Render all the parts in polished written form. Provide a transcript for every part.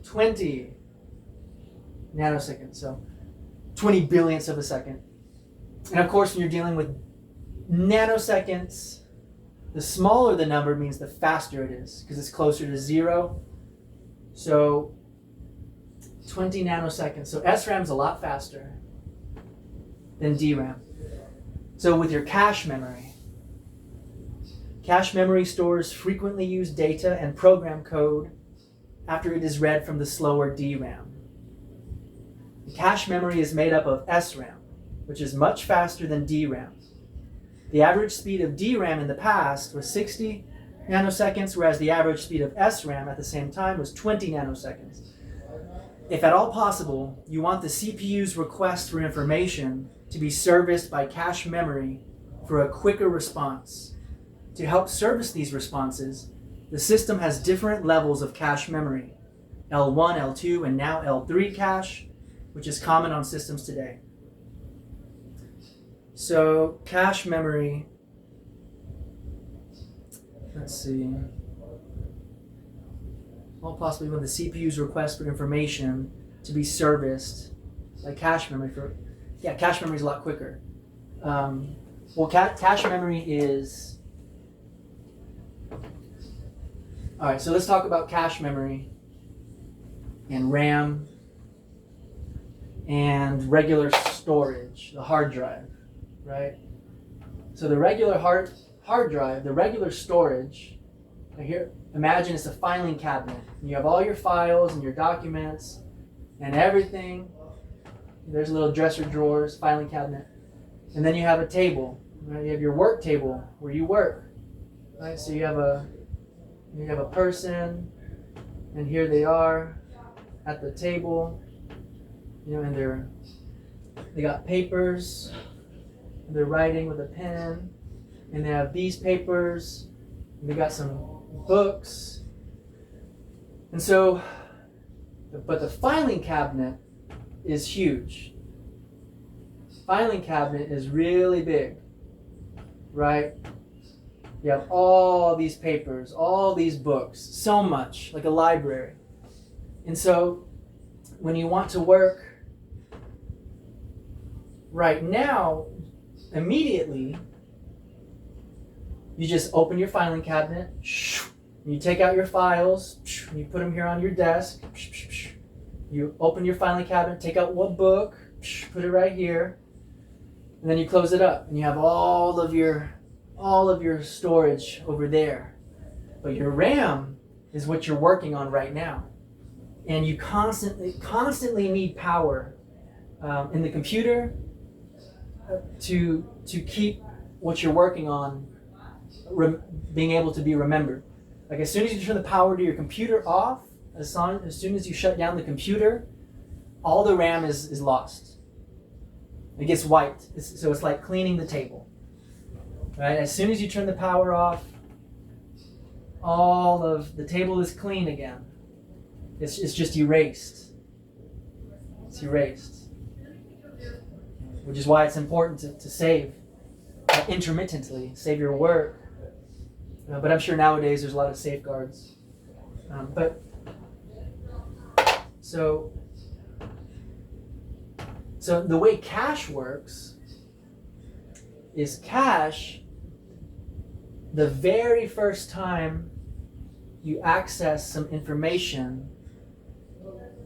20 nanoseconds, so 20 billionths of a second. And of course, when you're dealing with nanoseconds, the smaller the number means the faster it is, because it's closer to 0. So 20 nanoseconds. So SRAM is a lot faster than DRAM. So with your cache memory stores frequently used data and program code after it is read from the slower DRAM. The cache memory is made up of SRAM, which is much faster than DRAM. The average speed of DRAM in the past was 60 nanoseconds, whereas the average speed of SRAM at the same time was 20 nanoseconds. If at all possible, you want the CPU's request for information to be serviced by cache memory for a quicker response. To help service these responses, the system has different levels of cache memory, L1, L2, and now L3 cache, which is common on systems today. So cache memory, let's see, well, possibly when the CPU's request for information to be serviced by cache memory cache memory is a lot quicker. Cache memory is, all right, so let's talk about cache memory and RAM and regular storage, the hard drive, right? So the regular hard drive, the regular storage, here, imagine it's a filing cabinet. You have all your files and your documents and everything. There's little dresser drawers, filing cabinet. And then you have a table, right? You have your work table where you work, right? So you have a person, and here they are at the table, and they got papers, and they're writing with a pen, and they have these papers, and they got some books. And so, but the filing cabinet is huge. Filing cabinet is really big, right? You have all these papers, all these books, so much, like a library. And so when you want to work right now, immediately, you just open your filing cabinet, you take out your files, you put them here on your desk, you open your filing cabinet, take out one book, put it right here, and then you close it up, and you have all of your storage over there. But your RAM is what you're working on right now. And you constantly need power in the computer to keep what you're working on being able to be remembered. Like as soon as you turn the power to your computer off, as soon as you shut down the computer, all the RAM is lost. It gets wiped. So it's like cleaning the table. Right? As soon as you turn the power off, all of the table is clean again. It's just erased. It's erased. Which is why it's important to save intermittently, save your work. But I'm sure nowadays there's a lot of safeguards. So the way cache works is cache, the very first time you access some information,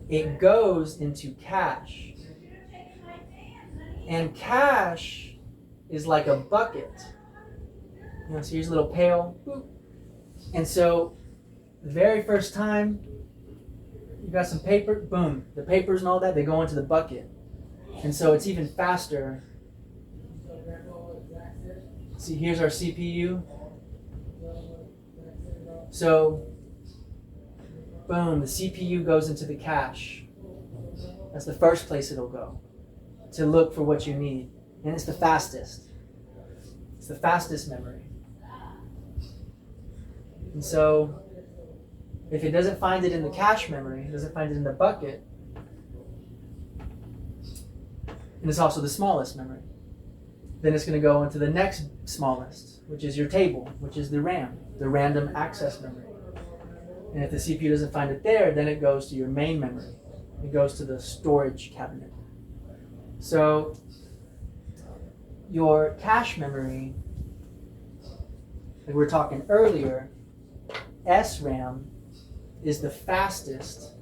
it goes into cache. And cache is like a bucket. So here's a little pail. And so the very first time you got some paper, boom, the papers and all that, they go into the bucket. And so it's even faster. See, here's our CPU. So, boom, the CPU goes into the cache. That's the first place it'll go to look for what you need. And it's the fastest. It's the fastest memory. And so, if it doesn't find it in the cache memory, it doesn't find it in the bucket, and it's also the smallest memory, then it's going to go into the next smallest, which is your table, which is the RAM, the random access memory. And if the CPU doesn't find it there, then it goes to your main memory. It goes to the storage cabinet. So your cache memory, like we were talking earlier, SRAM is the fastest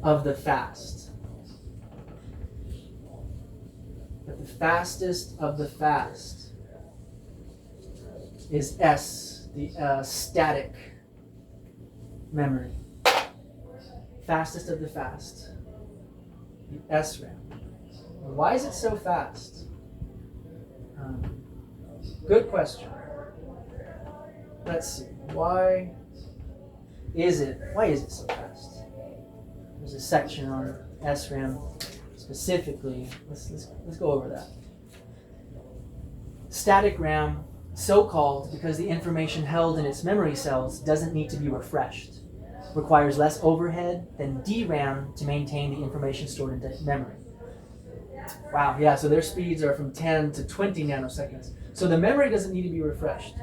of the fast. But the fastest of the fast is S, the static memory. Fastest of the fast, the SRAM. Why is it so fast? Good question. Let's see. Why is it so fast? There's a section on SRAM specifically. Let's go over that. Static RAM, so called because the information held in its memory cells doesn't need to be refreshed. Requires less overhead than DRAM to maintain the information stored in memory. Wow, yeah, so their speeds are from 10 to 20 nanoseconds. So the memory doesn't need to be refreshed.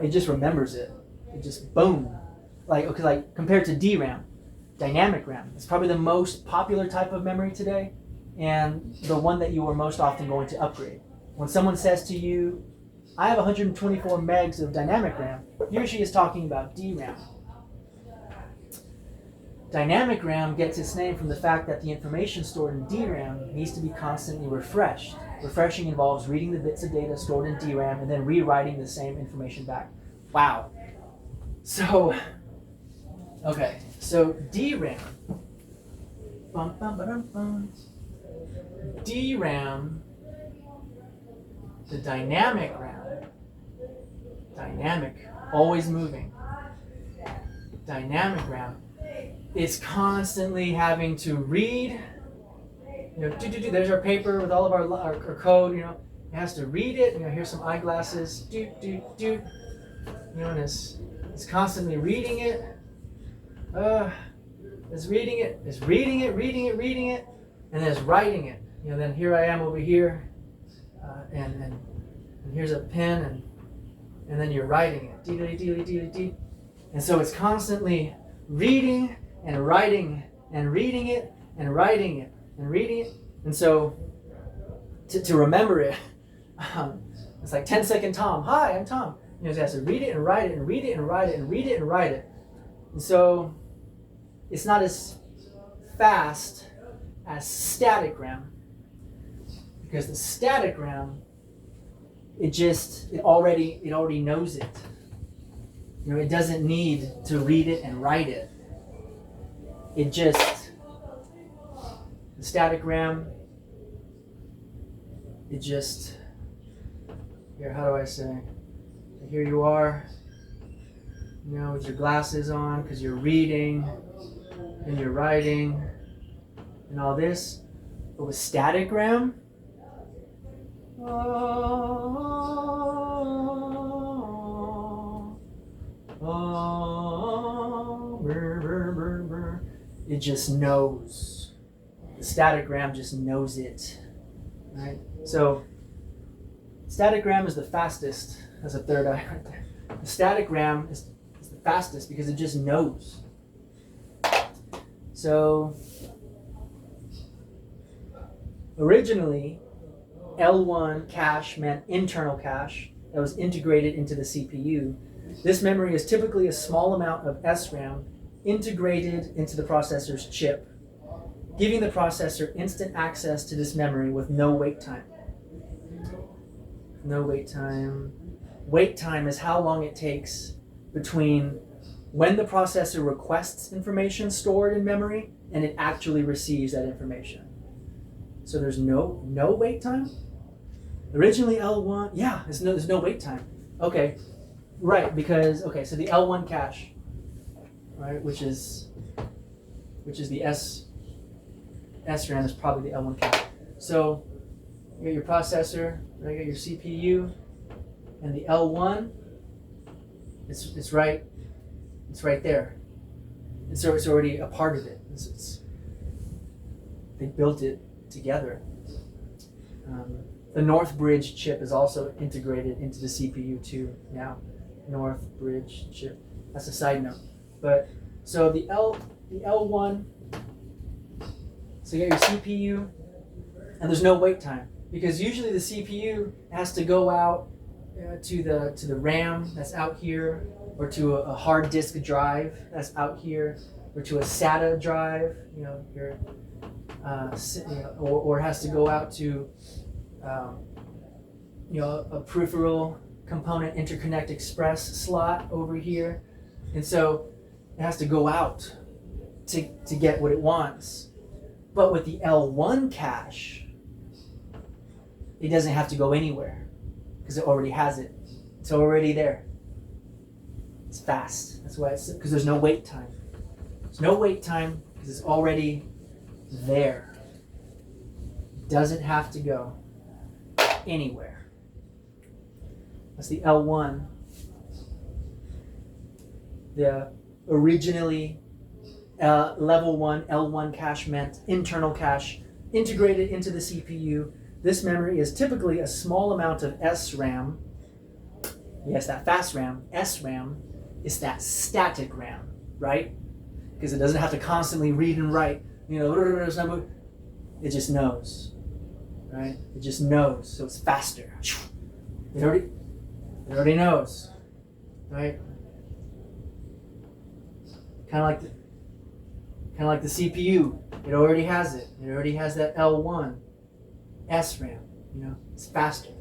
It just remembers it. It just boom. Like compared to DRAM, dynamic RAM. It's probably the most popular type of memory today and the one that you are most often going to upgrade. When someone says to you, I have 124 megs of dynamic RAM, he or she is talking about DRAM. Dynamic RAM gets its name from the fact that the information stored in DRAM needs to be constantly refreshed. Refreshing involves reading the bits of data stored in DRAM and then rewriting the same information back. Wow. So DRAM. DRAM, the dynamic RAM, dynamic, always moving. Dynamic RAM is constantly having to read, there's our paper with all of our code, it has to read it, here's some eyeglasses, and it's constantly reading it, it's reading it, and then it's writing it. Then here I am over here, and here's a pen, and then you're writing it, and so it's constantly reading and writing and reading it and writing it and reading it. And so to remember it, it's like 10-second Tom. Hi, I'm Tom. It has to read it and write it and read it and write it and read it and write it. And so it's not as fast as static RAM, because the static RAM, it already knows it. It doesn't need to read it and write it. The static RAM, here, how do I say? Here you are, with your glasses on because you're reading and you're writing and all this. But with static RAM, it just knows. The static RAM just knows it, right? So static RAM is the fastest. That's a third eye right there. The static RAM is the fastest because it just knows. So originally, L1 cache meant internal cache that was integrated into the CPU. This memory is typically a small amount of SRAM integrated into the processor's chip, giving the processor instant access to this memory with no wait time. No wait time. Wait time is how long it takes between when the processor requests information stored in memory and it actually receives that information. So there's no wait time? Originally L1, yeah, there's no wait time. Okay, right, because, so the L1 cache, right, which is the SRAM is probably the L1 cache. So you got your processor, right, you got your CPU, and the L1, it's right there. It's already a part of it. They built it together. The North Bridge chip is also integrated into the CPU too now. North Bridge chip. That's a side note. But so the L1, so you got your CPU, and there's no wait time because usually the CPU has to go out to the RAM that's out here, or to a hard disk drive that's out here, or to a SATA drive, or it has to go out to a peripheral component interconnect express slot over here, and so it has to go out to get what it wants. But with the L1 cache, it doesn't have to go anywhere because it already has it. It's already there. It's fast. That's why it's because there's no wait time. There's no wait time because it's already there. It doesn't have to go anywhere. That's the L1. The originally level 1 L1 cache meant internal cache integrated into the CPU. This memory is typically a small amount of SRAM. Yes, that fast RAM. SRAM is that static RAM, right? Because it doesn't have to constantly read and write. It just knows, right? It just knows, so it's faster. It already knows, right? Kind of like the CPU. It already has it. It already has that L1 SRAM. It's faster.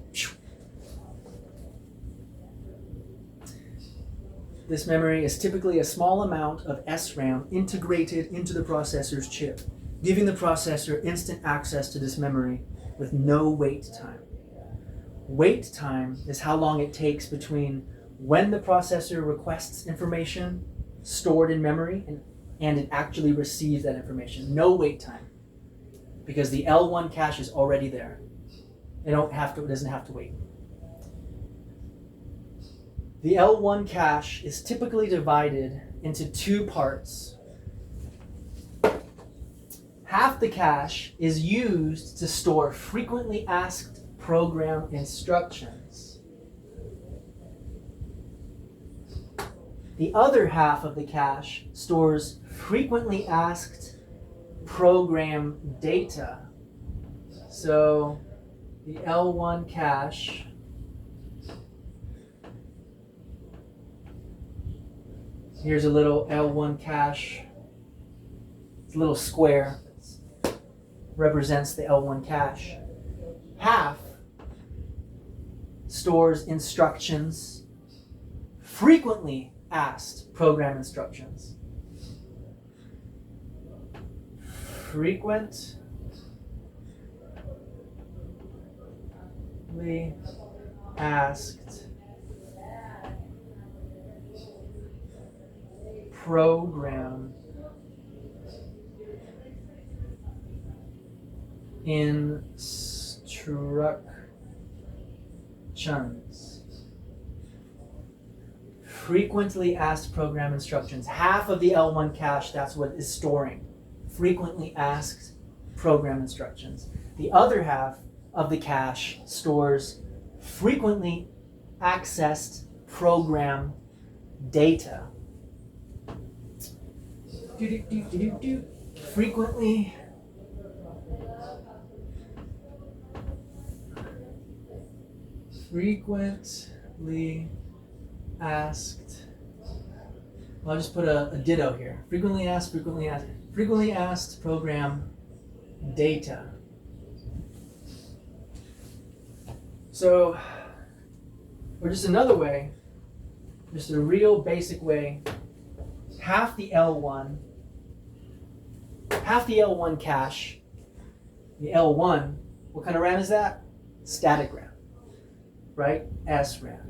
This memory is typically a small amount of SRAM integrated into the processor's chip, giving the processor instant access to this memory with no wait time. Wait time is how long it takes between when the processor requests information stored in memory and it actually receives that information. No wait time, because the L1 cache is already there. It doesn't have to wait. The L1 cache is typically divided into two parts. Half the cache is used to store frequently asked program instructions. The other half of the cache stores frequently asked program data. So the L1 cache here's a little L1 cache. It's a little square that represents the L1 cache. Half stores instructions, frequently asked program instructions. Frequently asked program instructions. Frequently asked program instructions. Half of the L1 cache, that's what is storing. Frequently asked program instructions. The other half of the cache stores frequently accessed program data. Frequently asked. I'll just put a ditto here. Frequently asked program data. So, or just another way, just a real basic way, half the L1 cache, the L1, what kind of RAM is that? Static RAM, right? SRAM.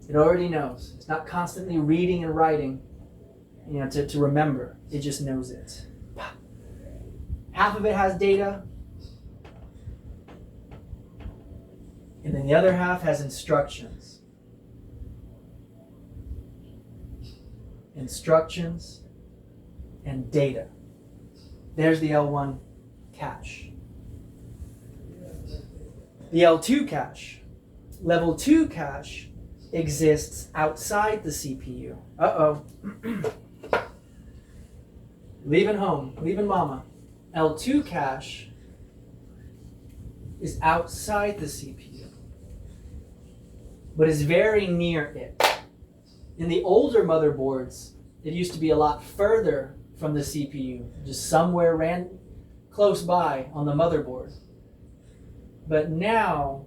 It already knows. It's not constantly reading and writing, to remember. It just knows it. Half of it has data, and then the other half has instructions. Instructions and data. There's the L1 cache. The L2 cache. Level 2 cache exists outside the CPU. leaving home, leaving mama. L2 cache is outside the CPU, but is very near it. In the older motherboards, it used to be a lot further from the CPU, just somewhere close by on the motherboard. But now,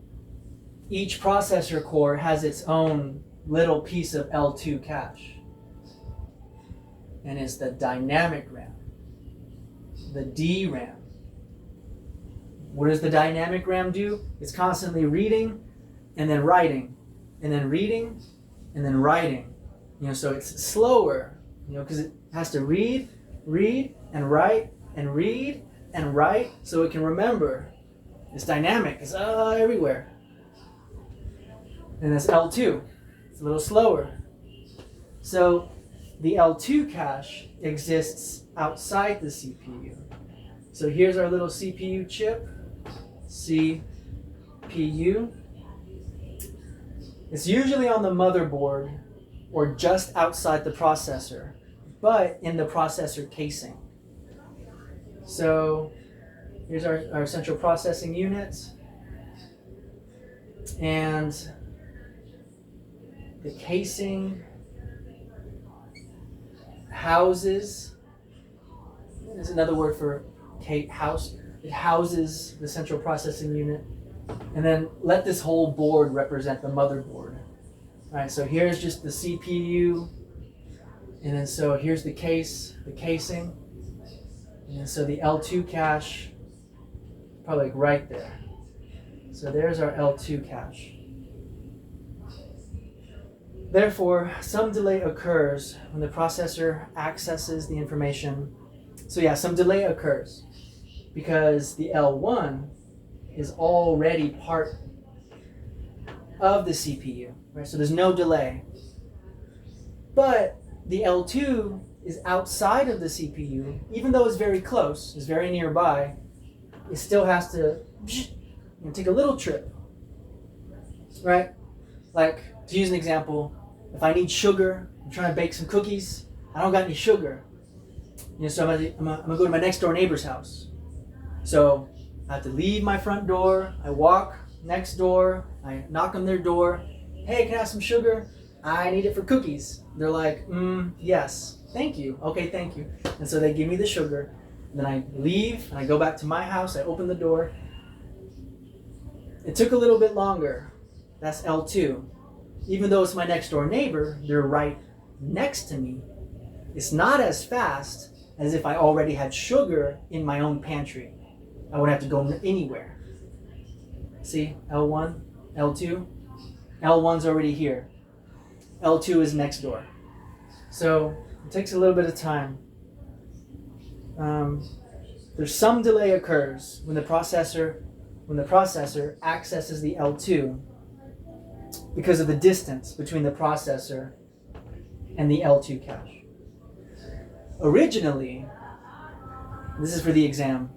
each processor core has its own little piece of L2 cache. And it's the dynamic RAM, the DRAM. What does the dynamic RAM do? It's constantly reading and then writing, and then reading and then writing. So it's slower, because it has to read and write and read and write so it can remember. It's dynamic. It's everywhere. And that's L2. It's a little slower. So the L2 cache exists outside the CPU. So here's our little CPU chip, CPU. It's usually on the motherboard or just outside the processor, but in the processor casing. So here's our central processing unit. And the casing houses, there's another word for house. It houses the central processing unit. And then let this whole board represent the motherboard. All right, so here's just the CPU. And then so here's the casing. And so the L2 cache, probably like right there. So there's our L2 cache. Therefore, some delay occurs when the processor accesses the information. So yeah, some delay occurs because the L1 is already part of the CPU, right? So there's no delay. But the L2 is outside of the CPU, even though it's very close, it's very nearby, it still has to take a little trip, right? Like, to use an example, if I need sugar, I'm trying to bake some cookies, I don't got any sugar. So I'm gonna go to my next door neighbor's house. So I have to leave my front door, I walk next door, I knock on their door, hey, can I have some sugar? I need it for cookies. They're like, yes, thank you, okay, thank you. And so they give me the sugar, and then I leave, and I go back to my house, I open the door. It took a little bit longer, that's L2. Even though it's my next door neighbor, they're right next to me. It's not as fast as if I already had sugar in my own pantry. I wouldn't have to go anywhere. See, L1, L2. L1's already here. L2 is next door. So it takes a little bit of time. There's some delay occurs when the processor accesses the L2 because of the distance between the processor and the L2 cache. Originally, this is for the exam,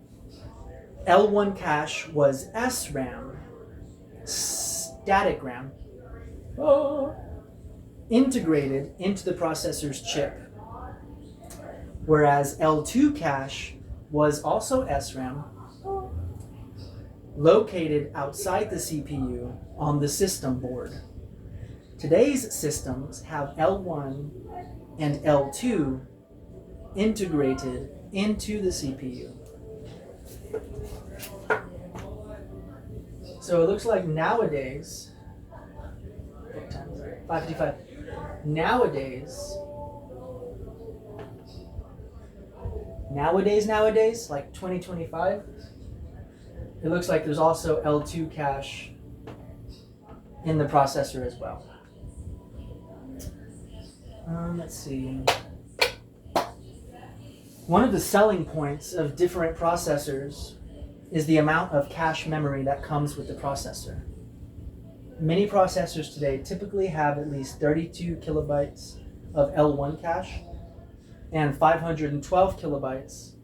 L1 cache was SRAM, static RAM, integrated into the processor's chip, whereas L2 cache was also SRAM, located outside the CPU on the system board. Today's systems have L1 and L2 integrated into the CPU. So it looks like nowadays, 5:55. Nowadays, like 2025, it looks like there's also L2 cache in the processor as well. Let's see. One of the selling points of different processors is the amount of cache memory that comes with the processor. Many processors today typically have at least 32 kilobytes of L1 cache and 512 kilobytes,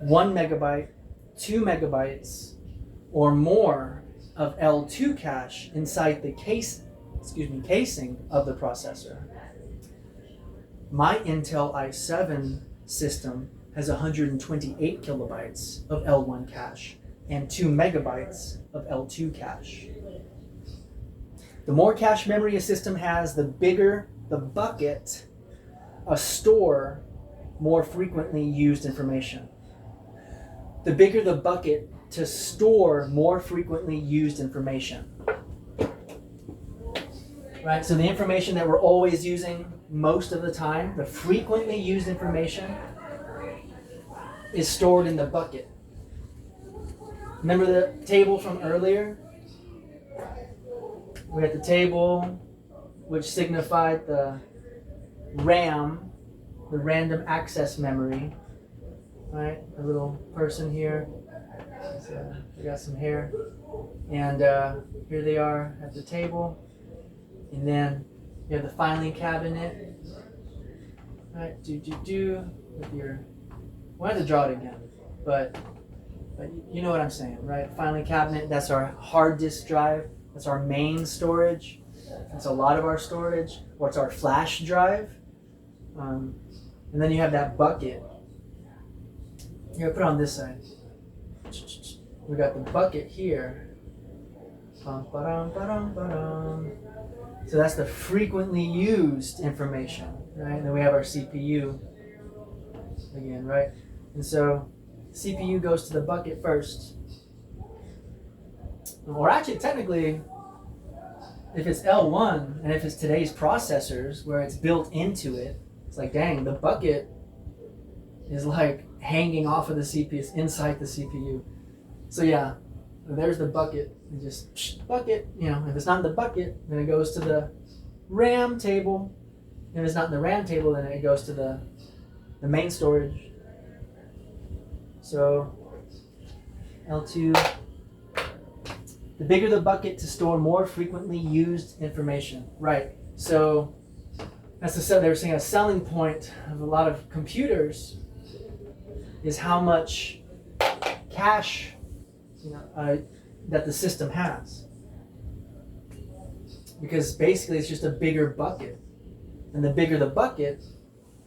1 megabyte, 2 megabytes, or more of L2 cache inside the casing of the processor. My Intel i7 system has 128 kilobytes of L1 cache and 2 megabytes of L2 cache. The more cache memory a system has, the bigger the bucket to store more frequently used information. The bigger the bucket to store more frequently used information. Right? So the information that we're always using most of the time, the frequently used information, is stored in the bucket. Remember the table from earlier? We had the table which signified the RAM, the random access memory. Right? A little person here. So we got some hair. And here they are at the table. And then you have the filing cabinet. Right? With your. We'll have to draw it again. But you know what I'm saying, right? Filing cabinet, that's our hard disk drive. That's our main storage. That's a lot of our storage. Or it's our flash drive. And then you have that bucket. Here, put it on this side. We got the bucket here. So that's the frequently used information, right? And then we have our CPU again, right? And so CPU goes to the bucket first. Or actually, technically, if it's L1 and if it's today's processors where it's built into it, it's like, dang, the bucket is like hanging off of the CPU, it's inside the CPU. So yeah, there's the bucket. You just bucket, if it's not in the bucket, then it goes to the RAM table. If it's not in the RAM table, then it goes to the main storage. So L2, the bigger the bucket to store more frequently used information. Right. So they were saying a selling point of a lot of computers is how much cache that the system has. Because basically it's just a bigger bucket. And the bigger the bucket,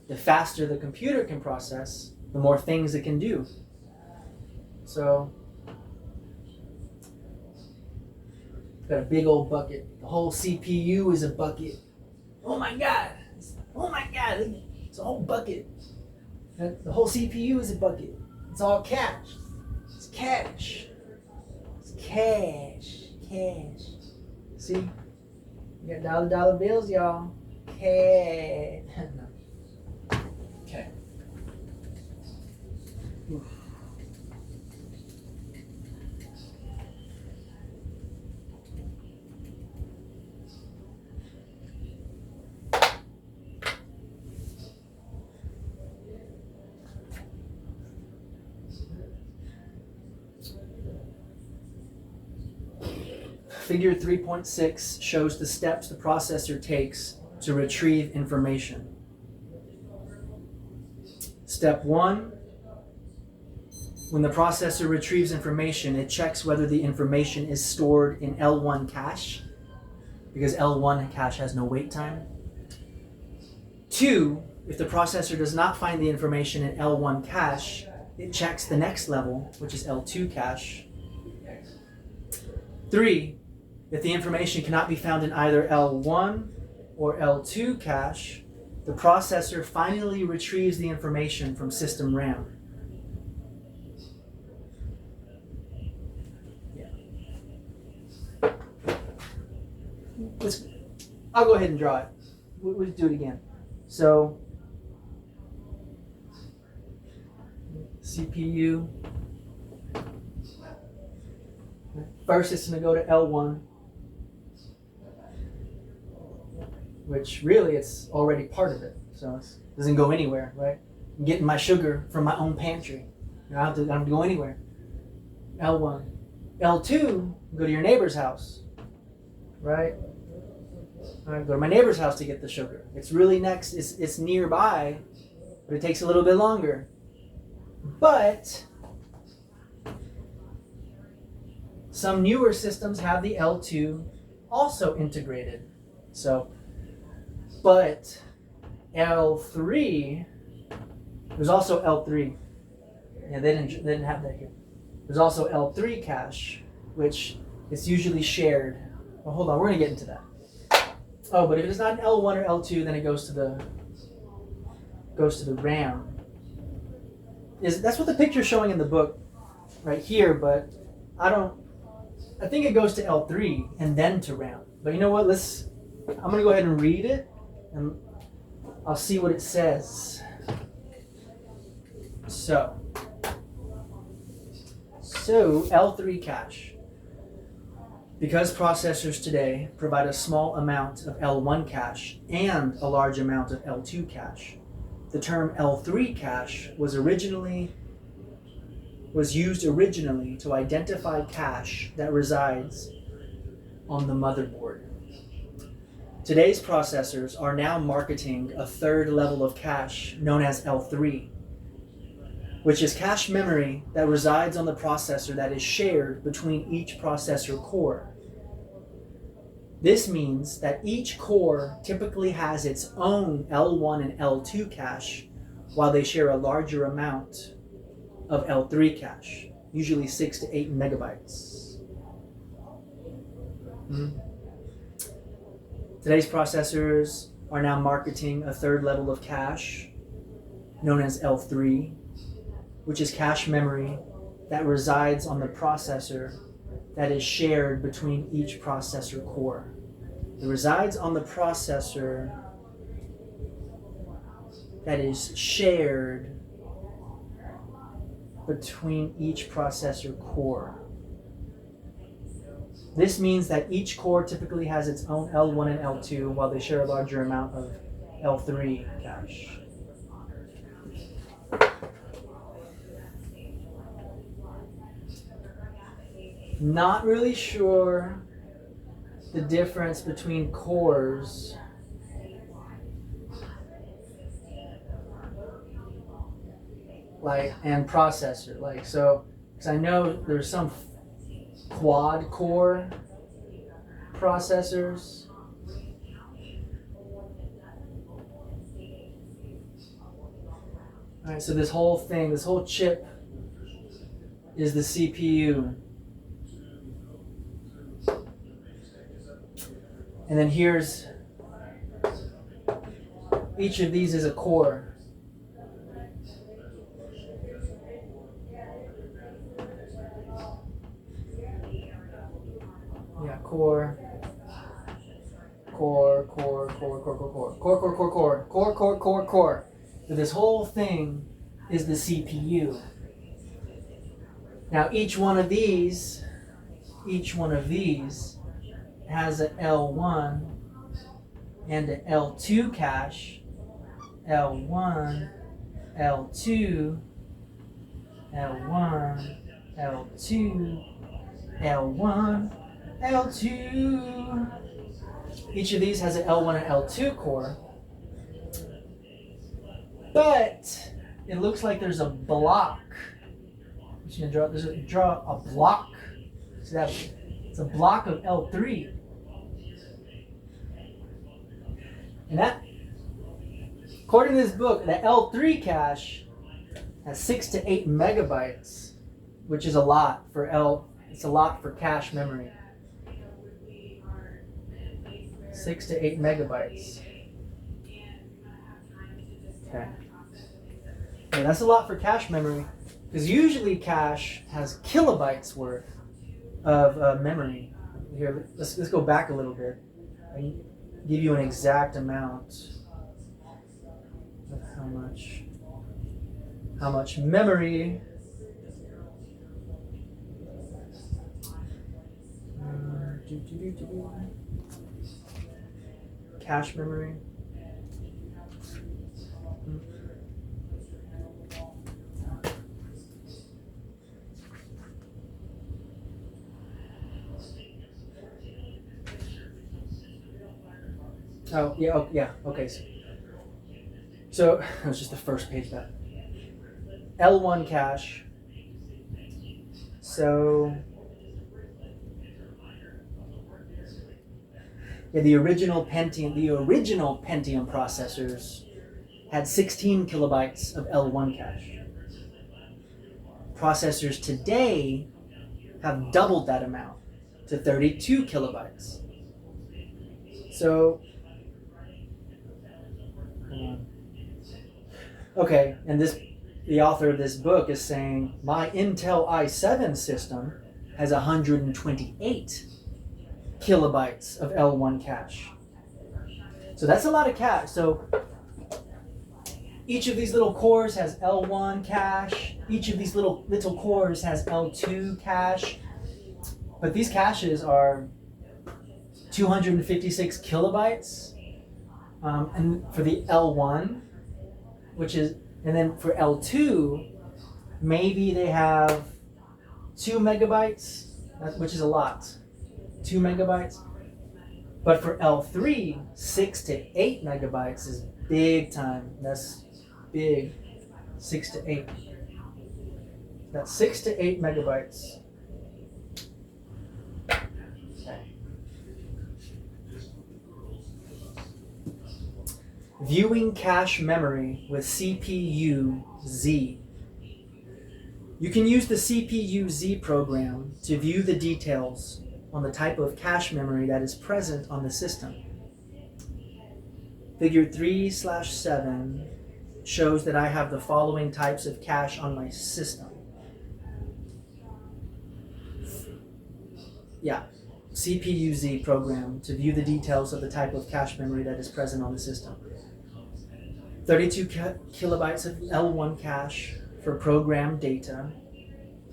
the faster the computer can process, the more things it can do. So, got a big old bucket. The whole CPU is a bucket. Oh my God, it's a whole bucket. The whole CPU is a bucket. It's all cash. It's cash. It's cash. Cash. See? You got dollar bills, y'all. Cash. Okay. Oof. Figure 3.6 shows the steps the processor takes to retrieve information. Step 1, when the processor retrieves information, it checks whether the information is stored in L1 cache, because L1 cache has no wait time. 2, if the processor does not find the information in L1 cache, it checks the next level, which is L2 cache. 3, if the information cannot be found in either L1 or L2 cache, the processor finally retrieves the information from system RAM. Yeah. I'll go ahead and draw it. We'll do it again. So, CPU. First, it's going to go to L1. Which really it's already part of it, so it doesn't go anywhere, right? I'm getting my sugar from my own pantry. I don't have to go anywhere. L1. L2, go to your neighbor's house, right? I go to my neighbor's house to get the sugar. It's really next, it's nearby, but it takes a little bit longer. But some newer systems have the L2 also integrated. So, but L3 There's also L3. Yeah, they didn't have that here. There's also L3 cache, which is usually shared. Well, hold on, we're gonna get into that. Oh, but if it's not an L1 or L2, then it goes to the RAM. That's what the picture's showing in the book right here, but I think it goes to L3 and then to RAM. But you know what? I'm gonna go ahead and read it and I'll see what it says. So L3 cache. Because processors today provide a small amount of L1 cache and a large amount of L2 cache, the term L3 cache was used originally to identify cache that resides on the motherboard. Today's processors are now marketing a third level of cache known as L3, which is cache memory that resides on the processor that is shared between each processor core. This means that each core typically has its own L1 and L2 cache, while they share a larger amount of L3 cache, usually 6 to 8 megabytes. Today's processors are now marketing a third level of cache, known as L3, which is cache memory that resides on the processor that is shared between each processor core. It resides on the processor that is shared between each processor core. This means that each core typically has its own L1 and L2, while they share a larger amount of L3 cache. Not really sure the difference between cores and processor. Because I know there's some quad core processors. Alright, so this whole chip is the CPU. And then here's, each of these is a core. Yeah, core. So this whole thing is the CPU. Now each one of these has an L1 and an L2 cache. L1, L2, L1, L2, L1, L2. Each of these has an L1 and L2 core. But it looks like there's a block. I'm just gonna draw a block. See that? It's a block of L3. And that, according to this book, the L3 cache has 6 to 8 megabytes, which is a lot it's a lot for cache memory. 6 to 8 megabytes. Okay. Yeah, that's a lot for cache memory, because usually cache has kilobytes worth of memory. Here, let's go back a little bit. I can give you an exact amount of how much memory. Cache memory. Oh, yeah, okay. So that was just the first page back. L1 cache. So, yeah, the original Pentium processors had 16 kilobytes of L1 cache. Processors today have doubled that amount to 32 kilobytes. So, okay, and the author of this book is saying, my Intel i7 system has 128 kilobytes of L1 cache. So that's a lot of cache. So each of these little cores has L1 cache. Each of these little cores has L2 cache. But these caches are 256 kilobytes. And for the L1, and then for L2, maybe they have 2 megabytes, which is a lot. 2 megabytes. But for L3, 6 to 8 megabytes is big time. That's big. 6 to 8. That's 6 to 8 megabytes. Okay. Viewing cache memory with CPU-Z. You can use the CPU-Z program to view the details on the type of cache memory that is present on the system. Figure 3/7 shows that I have the following types of cache on my system. Yeah, CPU-Z program to view the details of the type of cache memory that is present on the system. 32 kilobytes of L1 cache for program data,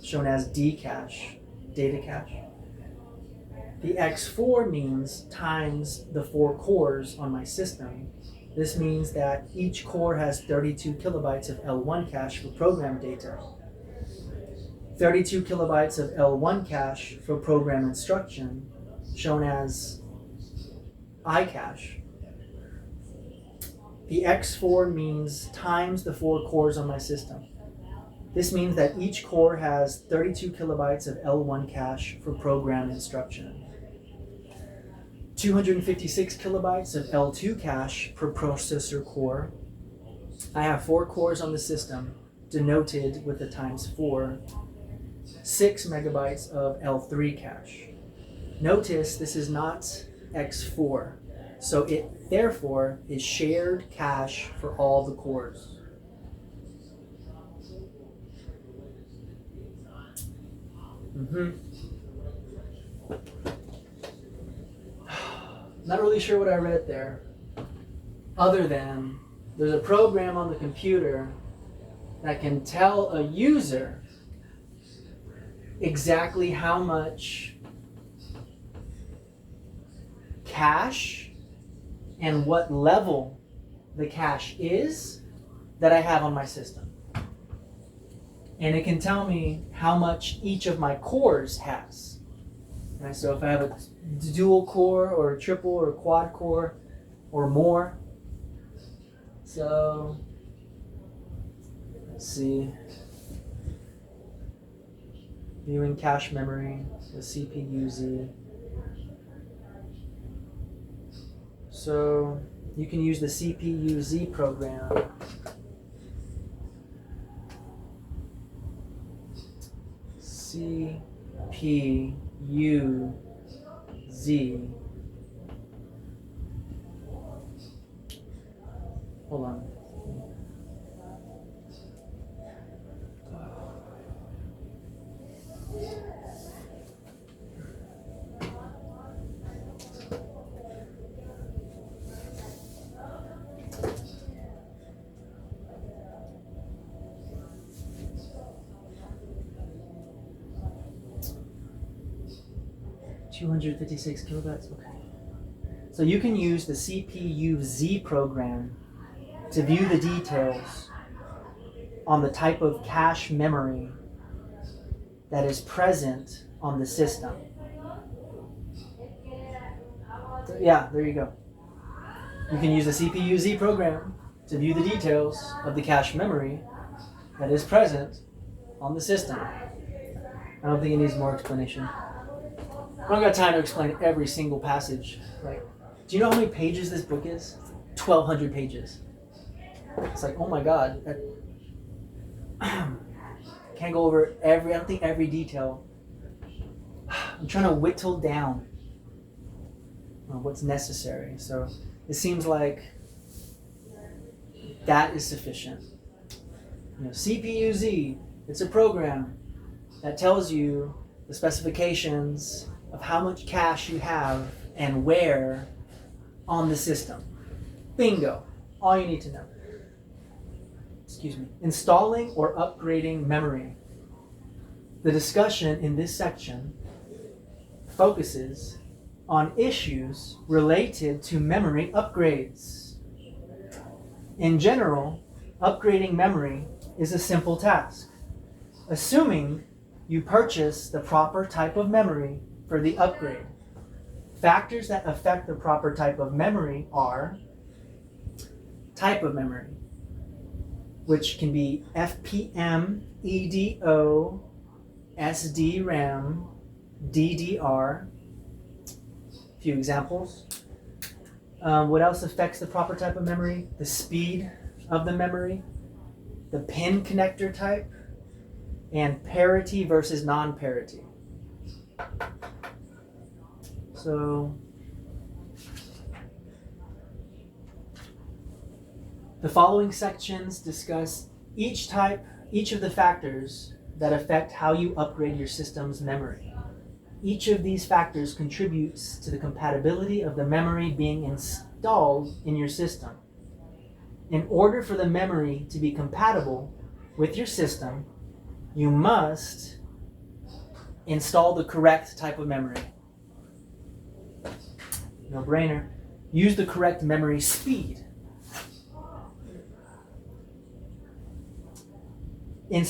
shown as D cache, data cache. The X4 means times the 4 cores on my system. This means that each core has 32 kilobytes of L1 cache for program data, 32 kilobytes of L1 cache for program instruction, shown as I cache. The X4 means times the 4 cores on my system. This means that each core has 32 kilobytes of L1 cache for program instruction, 256 kilobytes of L2 cache per processor core. I have 4 cores on the system, denoted with the times 4, 6 megabytes of L3 cache. Notice this is not X4, so it therefore is shared cache for all the cores. Not really sure what I read there, other than there's a program on the computer that can tell a user exactly how much cache and what level the cache is that I have on my system. And it can tell me how much each of my cores has. Right, so if I have a dual core or a triple or a quad core or more. So let's see. Viewing cache memory with CPU-Z. So you can use the CPU-Z program. CPU-Z. Hold on. $256 kilobytes, okay. So you can use the CPU-Z program to view the details on the type of cache memory that is present on the system. So, yeah, there you go. You can use the CPU-Z program to view the details of the cache memory that is present on the system. I don't think it needs more explanation. I don't got time to explain every single passage. Like, do you know how many pages this book is? 1,200 pages. It's like, oh my God, can't go over I don't think every detail. I'm trying to whittle down what's necessary. So it seems like that is sufficient. CPU-Z, it's a program that tells you the specifications of how much cache you have and where on the system. Bingo. All you need to know. Excuse me. Installing or upgrading memory. The discussion in this section focuses on issues related to memory upgrades. In general, upgrading memory is a simple task, assuming you purchase the proper type of memory for the upgrade. Factors that affect the proper type of memory are type of memory, which can be FPM, EDO, SDRAM, DDR. A few examples. What else affects the proper type of memory? The speed of the memory, the pin connector type, and parity versus non-parity. So the following sections discuss each of the factors that affect how you upgrade your system's memory. Each of these factors contributes to the compatibility of the memory being installed in your system. In order for the memory to be compatible with your system, you must install the correct type of memory. No brainer. Use the correct memory speed.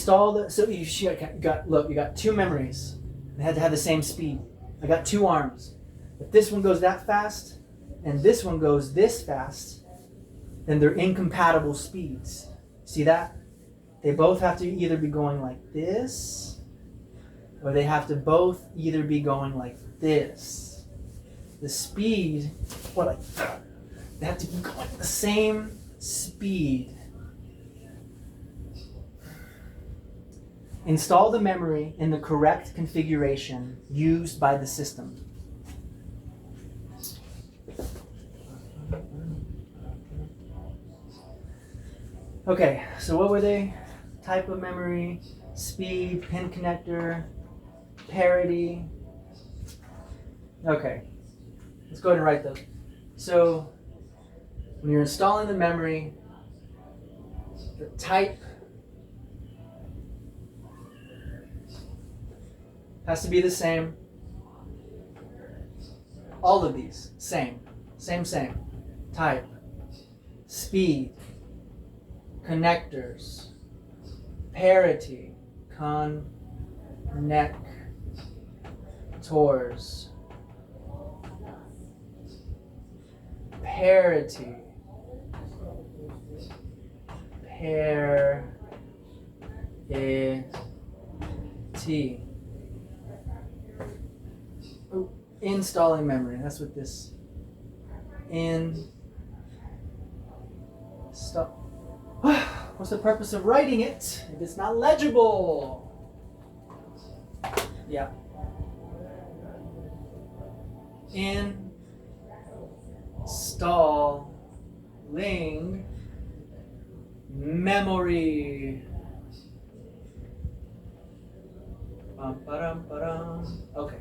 So you got two memories. They had to have the same speed. I got two arms. If this one goes that fast and this one goes this fast, then they're incompatible speeds. See that? They both have to either be going like this, or they have to both either be going like this. The speed, they have to be going the same speed. Install the memory in the correct configuration used by the system. Okay, so what were they? Type of memory, speed, pin connector, parity. Okay, let's go ahead and write those. So when you're installing the memory, the type has to be the same. All of these, same. Type, speed, connectors, parity, connectors, parity, installing memory. That's what this What's the purpose of writing it if it's not legible? Yeah. Installing memory. Okay.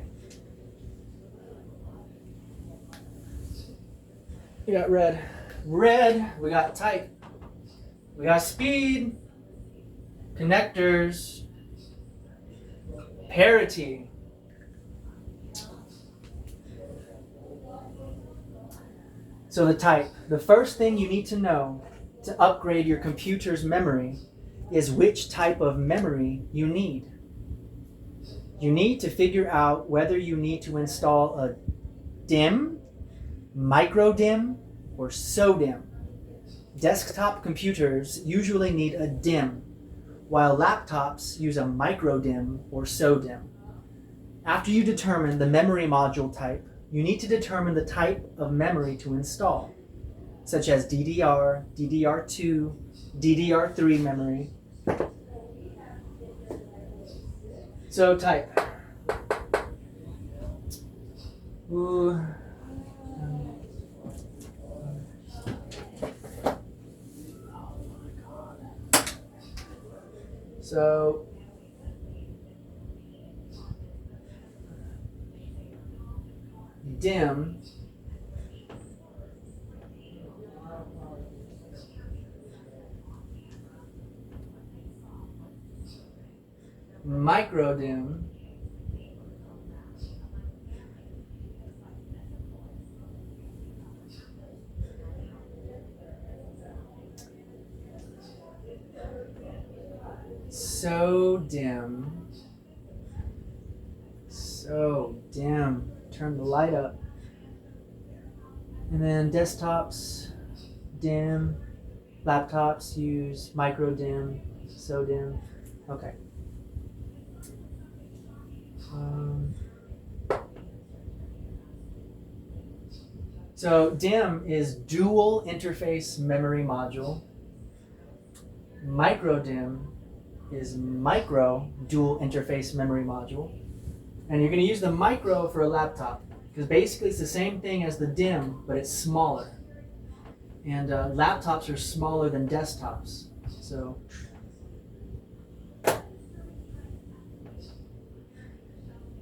We got red. We got type. We got speed, connectors, parity. So the type. The first thing you need to know to upgrade your computer's memory is which type of memory you need. You need to figure out whether you need to install a DIMM, micro DIMM, or SO-DIMM. Desktop computers usually need a DIMM, while laptops use a micro DIMM or SO-DIMM. After you determine the memory module type, you need to determine the type of memory to install. such as DDR, DDR2, DDR3 memory. So type. Ooh. So DIMM micro DIMM so dim, turn the light up. And then desktops dim, laptops use micro dim, so dim. Okay. So DIMM is dual interface memory module. Micro DIMM is micro dual interface memory module. And you're going to use the micro for a laptop because basically it's the same thing as the DIMM, but it's smaller. And laptops are smaller than desktops. So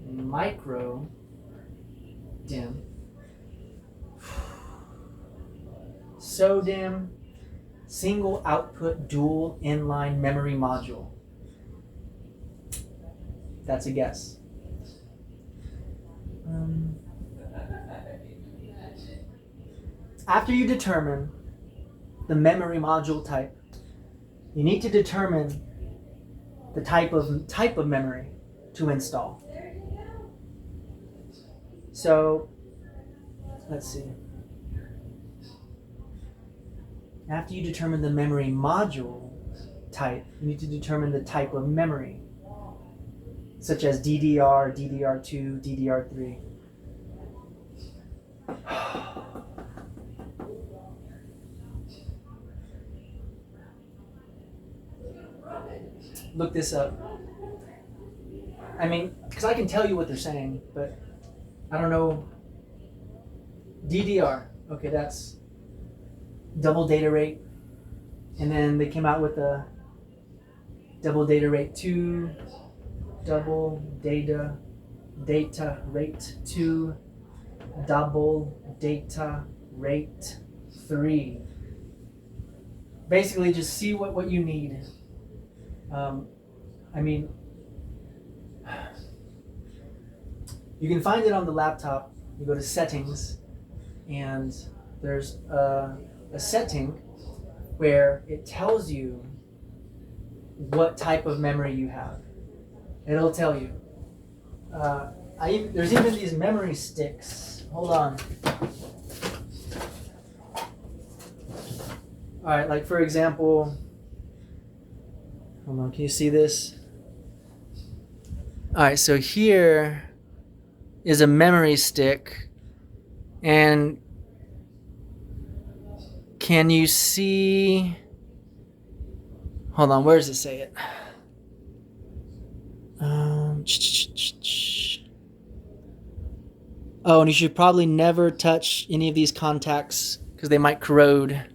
micro DIMM. So DIMM, single output dual inline memory module. That's a guess. After you determine the memory module type, you need to determine the type of memory to install. So let's see. After you determine the memory module type, you need to determine the type of memory, such as DDR, DDR2, DDR3. Look this up. I mean, because I can tell you what they're saying, but I don't know. DDR, okay, that's double data rate. And then they came out with a double data rate 2, double data rate 2, double data rate 3. Basically, just see what you need. I mean, you can find it on the laptop. You go to settings, and there's a setting where it tells you what type of memory you have. It'll tell you. There's even these memory sticks. Hold on. All right, like for example, hold on, can you see this? All right, so here is a memory stick, and can you see? Hold on, where does it say it? Oh, and you should probably never touch any of these contacts because they might corrode.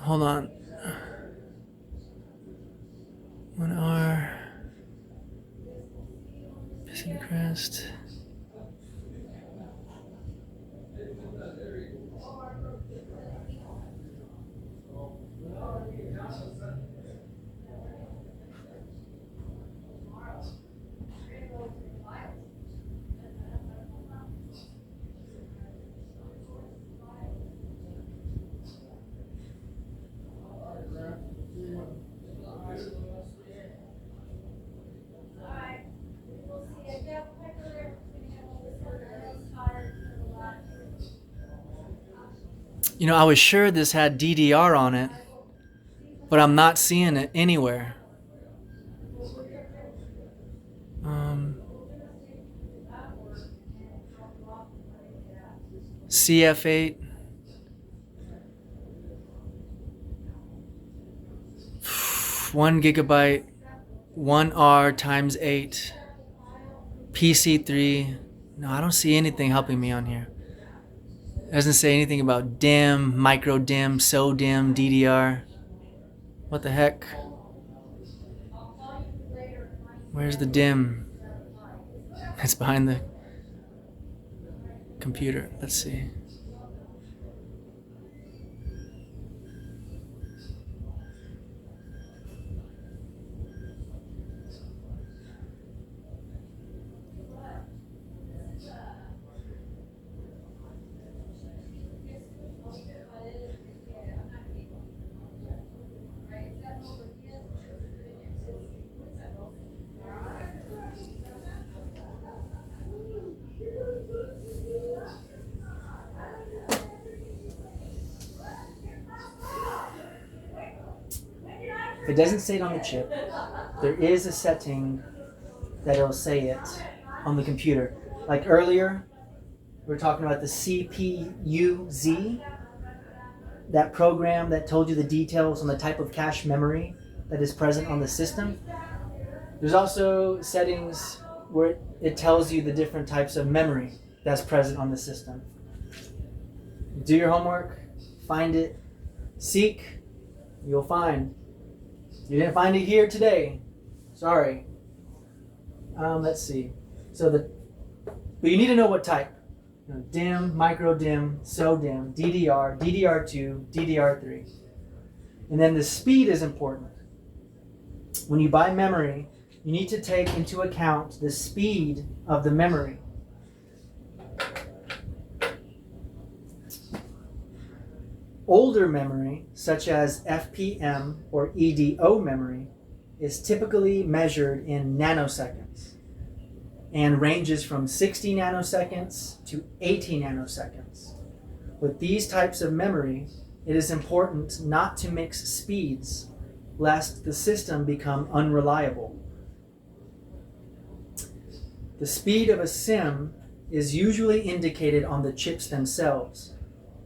Hold on. 1R. Missing crest. You know, I was sure this had DDR on it, but I'm not seeing it anywhere. CF8. 1 gigabyte, 1R times 8, PC3. No, I don't see anything helping me on here. It doesn't say anything about DIMM, micro DIMM, SO-DIMM, DDR. What the heck? Where's the DIMM? It's behind the computer. Let's see. If it doesn't say it on the chip, there is a setting that it'll say it on the computer. Like earlier, we were talking about the CPU-Z, that program that told you the details on the type of cache memory that is present on the system. There's also settings where it tells you the different types of memory that's present on the system. Do your homework, find it, seek, you'll find. You didn't find it here today. Sorry. Let's see. But you need to know what type. DIMM, micro DIMM, SO-DIMM, DDR, DDR2, DDR3. And then the speed is important. When you buy memory, you need to take into account the speed of the memory. Older memory, such as FPM or EDO memory, is typically measured in nanoseconds and ranges from 60 nanoseconds to 80 nanoseconds. With these types of memory, it is important not to mix speeds, lest the system become unreliable. The speed of a SIM is usually indicated on the chips themselves,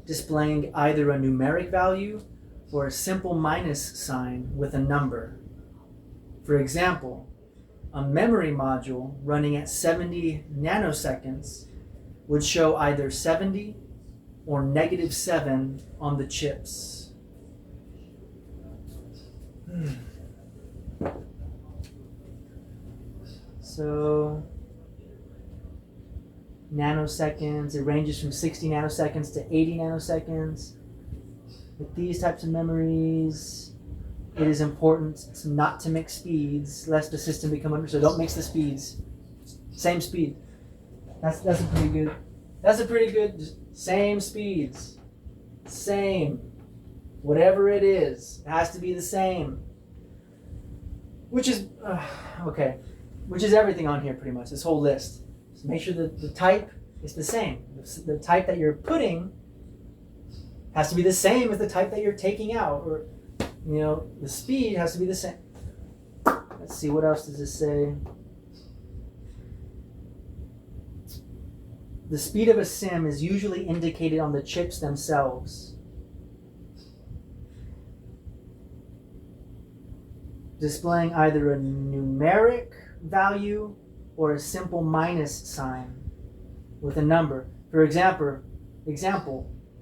displaying either a numeric value or a simple minus sign with a number. For example, a memory module running at 70 nanoseconds would show either 70 or -7 on the chips. So, nanoseconds, it ranges from 60 nanoseconds to 80 nanoseconds. With these types of memories, it is important not to mix speeds, lest the system become so don't mix the speeds. Same speed. That's a pretty good, same speeds. Same. Whatever it is, it has to be the same. Which is, okay. Which is everything on here pretty much, this whole list. So make sure that the type is the same. The type that you're putting has to be the same as the type that you're taking out, or the speed has to be the same. Let's see, what else does this say? The speed of a SIM is usually indicated on the chips themselves, displaying either a numeric value or a simple minus sign with a number. For example,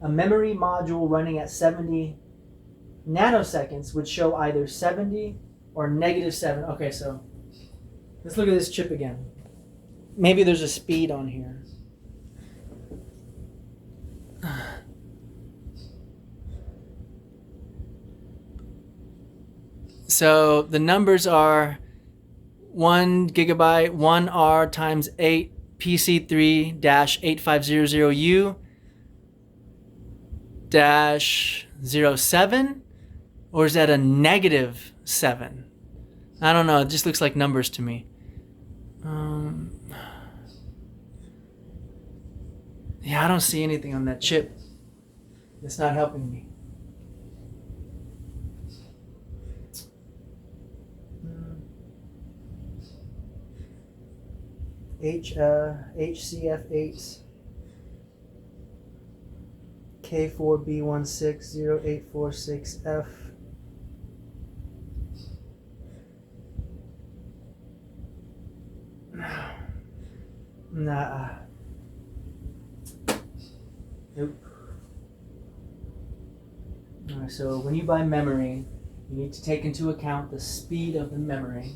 a memory module running at 70 nanoseconds would show either 70 or -7. Okay, so let's look at this chip again. Maybe there's a speed on here. So the numbers are 1 gigabyte, 1R times 8, PC3-8500U-07? Or is that a -7? I don't know, it just looks like numbers to me. Yeah, I don't see anything on that chip. It's not helping me. HCF8 K4B1608446F. Nah. Nope. Alright, so when you buy memory, you need to take into account the speed of the memory.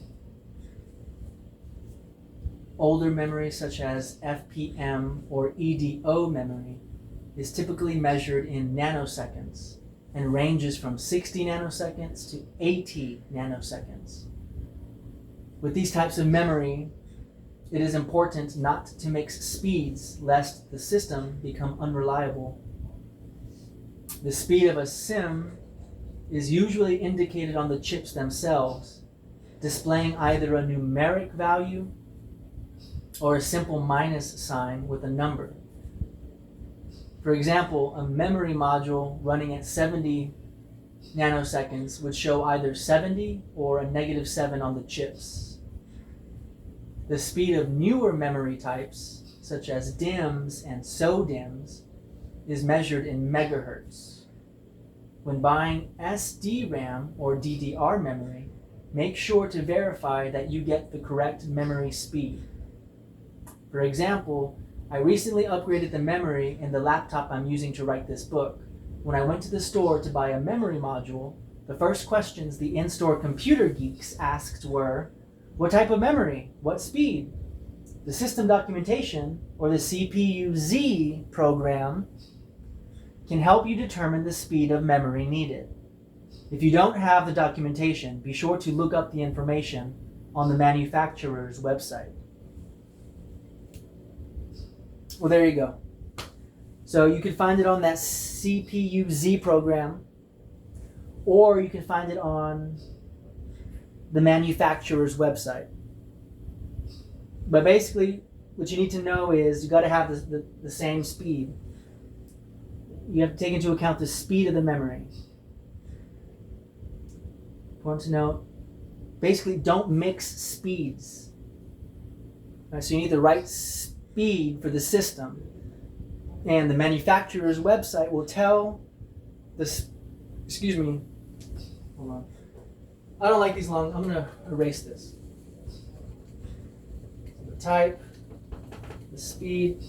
Older memory, such as FPM or EDO memory, is typically measured in nanoseconds and ranges from 60 nanoseconds to 80 nanoseconds. With these types of memory, it is important not to mix speeds lest the system become unreliable. The speed of a sim is usually indicated on the chips themselves, displaying either a numeric value or a simple minus sign with a number. For example, a memory module running at 70 nanoseconds would show either 70 or a -7 on the chips. The speed of newer memory types, such as DIMMs and SODIMMs, is measured in megahertz. When buying SDRAM or DDR memory, make sure to verify that you get the correct memory speed. For example, I recently upgraded the memory in the laptop I'm using to write this book. When I went to the store to buy a memory module, the first questions the in-store computer geeks asked were, what type of memory? What speed? The system documentation, or the CPU-Z program, can help you determine the speed of memory needed. If you don't have the documentation, be sure to look up the information on the manufacturer's website. Well, there you go. So you can find it on that CPU-Z program, or you can find it on the manufacturer's website. But basically, what you need to know is you got to have the same speed. You have to take into account the speed of the memory. Important to note, basically don't mix speeds. Right, so you need the right speed for the system. And the manufacturer's website will tell hold on. I don't like these long, I'm gonna erase this. The type, the speed.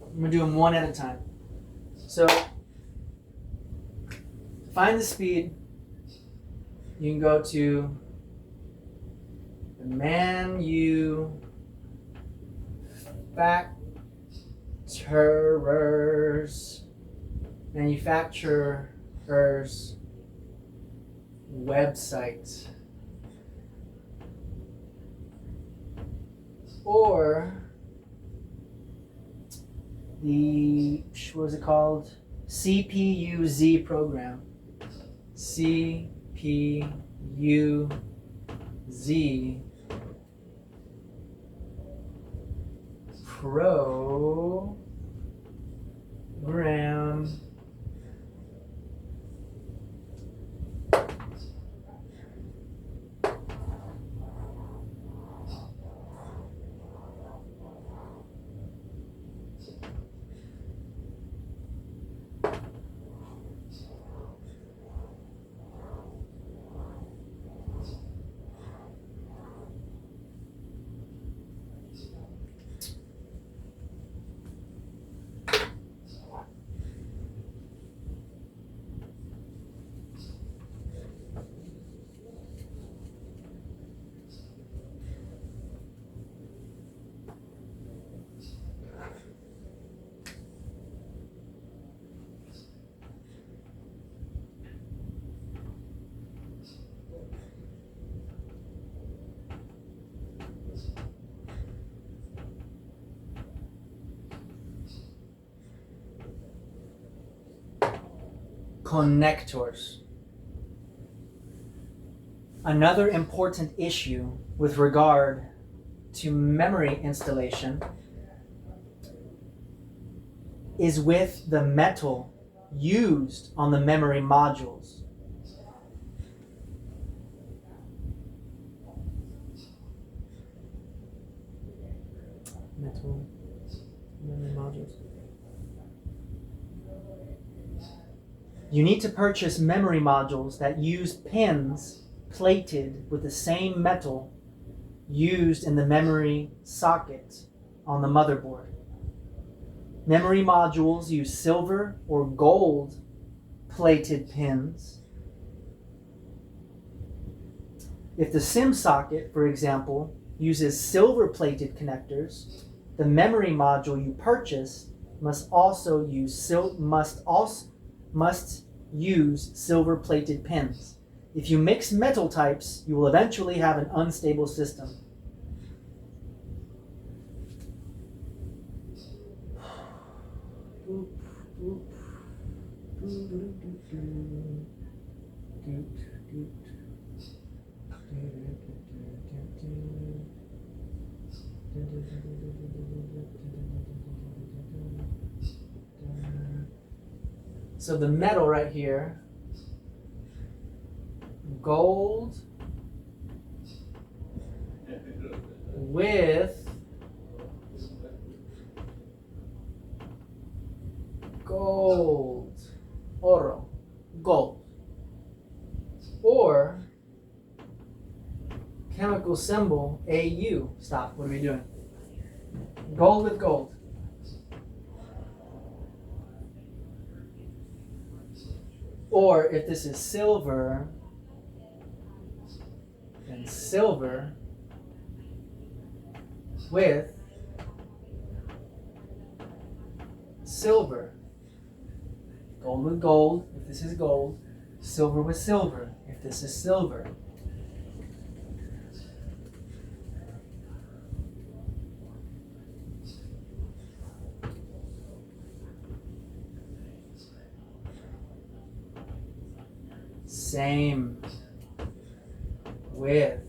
I'm gonna do them one at a time. So, to find the speed, you can go to the manufacturer's website, or the, what is it called? CPU-Z program. CPU-Z program. Connectors. Another important issue with regard to memory installation is with the metal used on the memory modules. Metal memory modules. You need to purchase memory modules that use pins plated with the same metal used in the memory socket on the motherboard. Memory modules use silver or gold plated pins. If the SIM socket, for example, uses silver plated connectors, the memory module you purchase must use silver plated pins. If you mix metal types, you will eventually have an unstable system. So the metal right here, gold with gold, oro, gold, or chemical symbol AU. Stop, what are we doing? Gold with gold. Or if this is silver, then silver with silver. Gold with gold, if this is gold. Silver with silver, if this is silver. Same with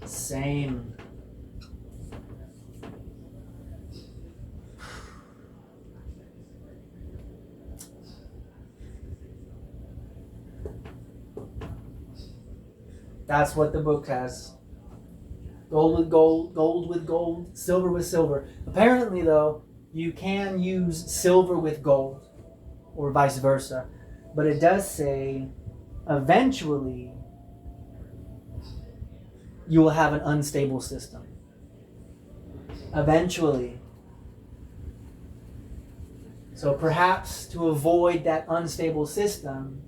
same. That's what the book has. Gold with gold, gold with gold, silver with silver. Apparently, though, you can use silver with gold or vice versa. But it does say, eventually, you will have an unstable system. Eventually. So perhaps to avoid that unstable system,